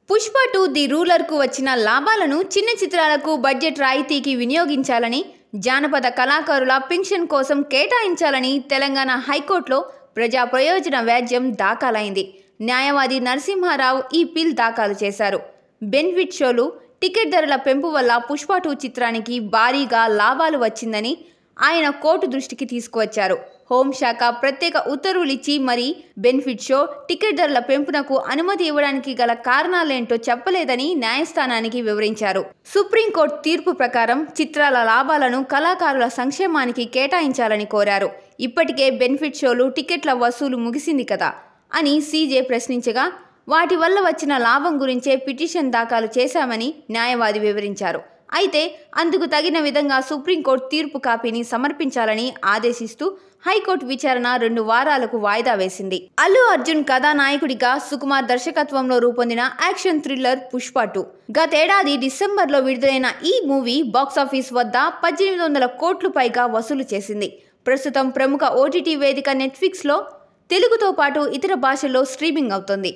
Pushpa 2 the రూలర్కు వచ్చిన లాభాలను చిన్న చిత్రాలకు బడ్జెట్ రాయితీకి వినియోగించాలని, జానపద కళాకారుల పెన్షన్ కోసం కేటాయించాలని తెలంగాణ హైకోర్టులో ప్రజా ప్రయోజన వ్యాజ్యం దాఖలైంది. న్యాయవాది నరసింహారావు ఈ పిల్ దాఖలు చేశారు. బెనిఫిట్ షోలు, టికెట్ ధరల పెంపు వల్ల పుష్ప 2 చిత్రానికి భారీగా లాభాలు వచ్చిందని ఆయన కోర్టు దృష్టికి తీసుకువచ్చారు. హోంశాఖ ప్రత్యేక ఉత్తర్వులిచ్చి మరీ బెనిఫిట్ షో, టికెట్ ధరల పెంపునకు అనుమతి ఇవ్వడానికి గల కారణాలేంటో చెప్పలేదని న్యాయస్థానానికి వివరించారు. సుప్రీంకోర్టు తీర్పు ప్రకారం చిత్రాల లాభాలను కళాకారుల సంక్షేమానికి కేటాయించాలని కోరారు. ఇప్పటికే బెనిఫిట్ షోలు, టికెట్ల వసూలు ముగిసింది కదా అని సీజే ప్రశ్నించగా, వాటి వల్ల వచ్చిన లాభం గురించే పిటిషన్ దాఖలు చేశామని న్యాయవాది వివరించారు. అయితే అందుకు తగిన విధంగా సుప్రీంకోర్టు తీర్పు కాపీని సమర్పించాలని ఆదేశిస్తూ హైకోర్టు విచారణ 2 వారాలకు వాయిదా వేసింది. అల్లు అర్జున్ కథానాయకుడిగా సుకుమార్ దర్శకత్వంలో రూపొందిన యాక్షన్ థ్రిల్లర్ పుష్ప 2 గతేడాది డిసెంబర్లో విడుదలైన ఈ మూవీ బాక్సాఫీస్ వద్ద 1800 కోట్లు పైగా వసూలు చేసింది. ప్రస్తుతం ప్రముఖ ఓటీటీ వేదిక నెట్ఫ్లిక్స్లో తెలుగుతో పాటు ఇతర భాషల్లో స్ట్రీమింగ్ అవుతోంది.